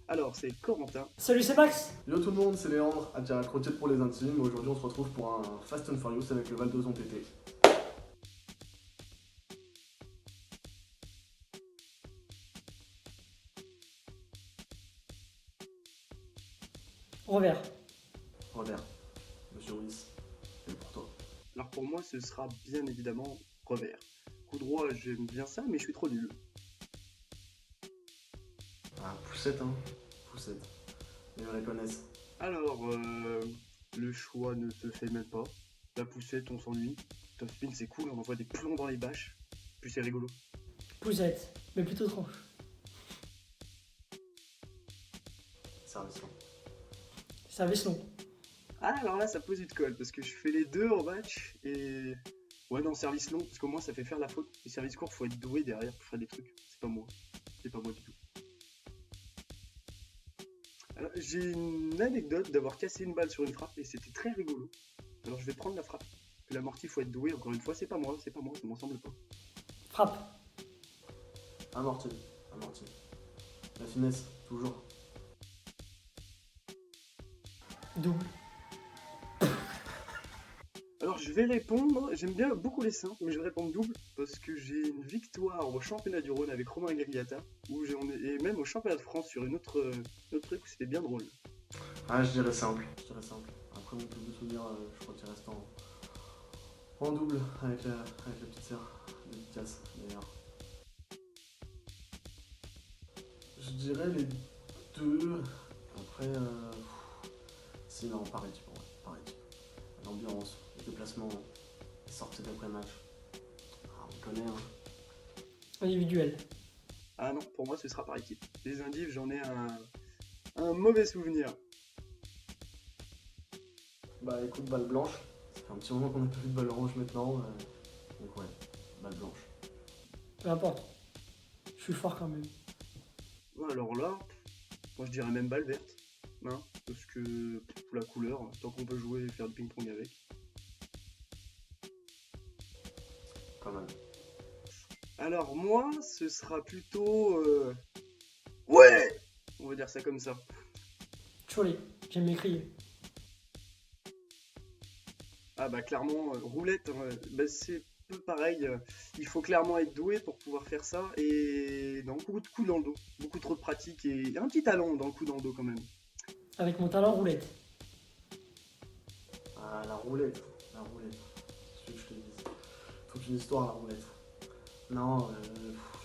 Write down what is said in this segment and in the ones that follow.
Alors, c'est Corentin. Salut, c'est Max. Yo tout le monde, c'est Léandre, à Croquette pour les intimes. Aujourd'hui on se retrouve pour un Fast and Furious avec le Val d'Ozon PT. Revers. Revers, Monsieur Willis, c'est pour toi. Alors pour moi, ce sera bien évidemment revers. Coup droit, j'aime bien ça, mais je suis trop nul. Ah, poussette hein, poussette. Ils me reconnaissent. Alors, le choix ne te fait même pas. La poussette, on s'ennuie. Top spin, c'est cool, on envoie des plombs dans les bâches. Puis c'est rigolo. Poussette, mais plutôt tranche. Service long. Service long. Ah, alors là, ça pose une colle, parce que je fais les deux en match, et... Ouais, non, service long, parce qu'au moins ça fait faire la faute. Et service court, faut être doué derrière pour faire des trucs. C'est pas moi. C'est pas moi du tout. Alors, j'ai une anecdote d'avoir cassé une balle sur une frappe, et c'était très rigolo. Alors je vais prendre la frappe. Que l'amorti, faut être doué, encore une fois, c'est pas moi, ça m'en semble pas. Frappe. Amorti. La finesse, toujours. Double. Alors je vais répondre, j'aime bien beaucoup les simples, mais je vais répondre double, parce que j'ai une victoire au championnat du Rhône avec Romain Gagliata, et même au championnat de France sur une autre truc où c'était bien drôle. Ah, je dirais simple. Après mon plus de souvenir, je crois qu'il reste en double avec la petite sœur de Lucas d'ailleurs. Je dirais les deux. Après, si non, par équipe, ouais, par équipe. L'ambiance, les déplacements, les sorties d'après-match. Ah, on connaît, hein. Individuel. Ah non, pour moi ce sera par équipe. Les indives, j'en ai un mauvais souvenir. Bah écoute, balle blanche. Ça fait un petit moment qu'on n'a plus vu de balle rouge maintenant. Donc ouais, balle blanche. Peu importe. Je suis fort quand même. Ouais, alors là, moi je dirais même balle verte, hein, parce que pour la couleur, tant qu'on peut jouer et faire du ping-pong avec. Quand même. Alors moi, ce sera plutôt... Ouais, on va dire ça comme ça. Cholet. J'aime m'écrier. Ah bah clairement, roulette, hein, bah, c'est peu pareil. Il faut clairement être doué pour pouvoir faire ça. Et non, beaucoup de coups dans le dos. Beaucoup trop de pratique et un petit talent dans le coup dans le dos quand même. Avec mon talent roulette. Ah, la roulette. C'est ce que je te dis. Toute une histoire, la roulette. Non,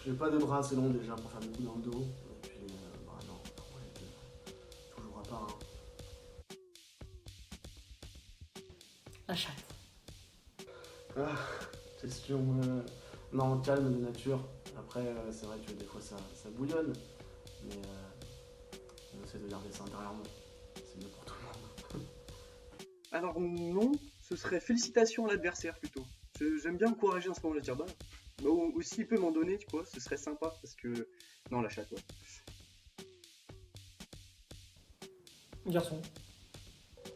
j'ai pas des bras assez longs déjà pour faire des coups dans le dos. Et puis, bah non, la roulette, toujours à part. Hein. La chatte. Ah, question. Non, calme de nature. Après, c'est vrai que des fois ça bouillonne. Mais on essaie de garder ça intérieurement. C'est mieux pour tout le monde. Alors non, ce serait félicitations à l'adversaire plutôt. J'aime bien encourager en ce moment, le dire bah aussi il peut m'en donner, tu vois, ce serait sympa parce que... Non, la chatte, ouais. Garçon.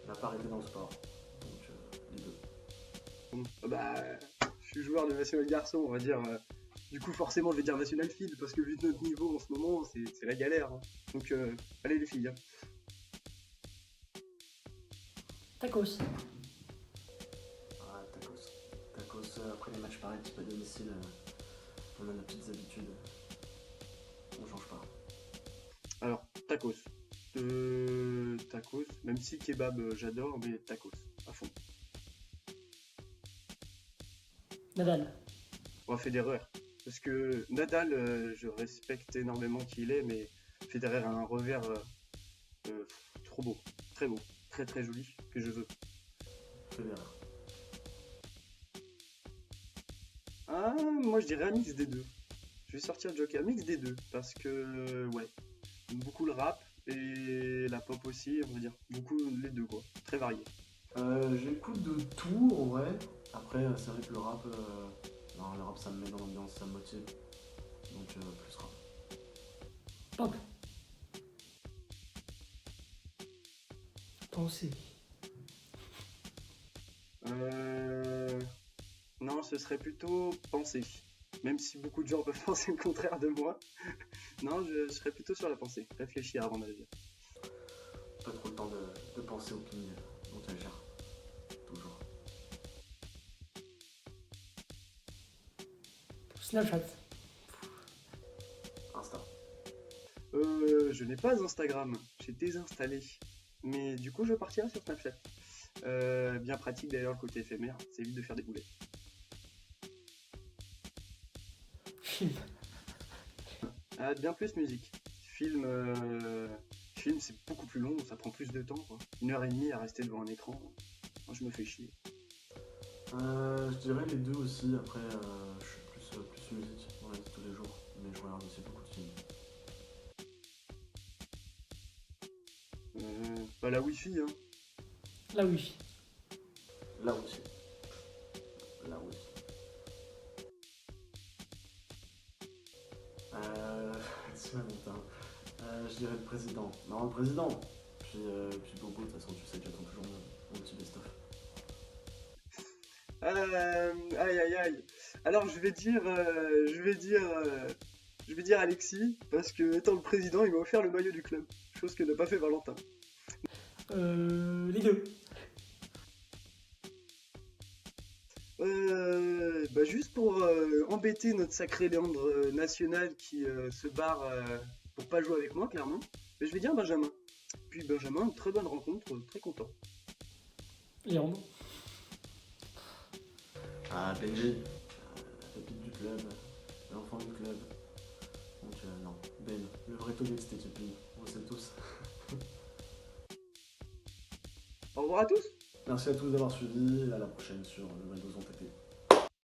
On n'a pas arrêté dans le sport. Donc, les deux. Bon, bah, je suis joueur de National Garçon, on va dire. Du coup, forcément, je vais dire National Field parce que vu de notre niveau en ce moment, c'est la galère. Hein. Donc, allez les filles. Hein. Tacos. Ah, tacos. Tacos, après les matchs pareils, type à domicile, on a nos petites habitudes. On change pas. Alors, tacos. Tacos, même si kebab j'adore, mais tacos, à fond. Nadal. On va Federer. Parce que Nadal, je respecte énormément qui il est, mais Federer a un revers trop beau, très beau, très très joli, que je veux. Federer. Ah, moi je dirais un mix des deux. Je vais sortir le Joker, mix des deux, parce que, ouais, beaucoup le rap et la pop aussi, on va dire, beaucoup les deux quoi, très varié. J'écoute de tout en vrai. Après, c'est vrai que le rap, non, le rap ça me met dans l'ambiance, ça me motive. Donc, plus rap. Pop. Pensée. Non, ce serait plutôt penser. Même si beaucoup de gens peuvent penser le contraire de moi. Non, je serais plutôt sur la pensée. Réfléchir avant d'agir. Pas trop le temps de penser au ping dont elle gère. Toujours. Snapchat. Insta. Je n'ai pas Instagram. J'ai désinstallé. Mais du coup, je partirai sur Snapchat. Bien pratique d'ailleurs le côté éphémère. Ça évite de faire des boulettes. Film. Ah, bien plus musique. Film, film c'est beaucoup plus long, ça prend plus de temps, quoi. 1 heure et demie à rester devant un écran. Moi, je me fais chier. Je dirais les deux aussi. Après, je suis plus musique dans la vie de tous les jours. Mais je regarde aussi beaucoup de films. Bah, la Wi-Fi, hein. La Wi-Fi. Là aussi. Là aussi. C'est Valentin. Je dirais le président. Non, le président. Puis Bobo, de toute façon, tu sais que j'attends toujours mon petit best-of. Aïe aïe aïe. Alors je vais dire Alexis parce que étant le président, il m'a offert le maillot du club, chose que n'a pas fait Valentin. Les deux. Bah juste pour embêter notre sacré Léandre national qui se barre pour pas jouer avec moi clairement, je vais dire Benjamin. Puis Benjamin, une très bonne rencontre, très content. Léandre. Ah, Benji. La pépite du club. L'enfant du club. Donc, non. Ben, le vrai taulier de cette équipe. On le sait tous. Au revoir à tous. Merci à tous d'avoir suivi. À la prochaine sur le Windows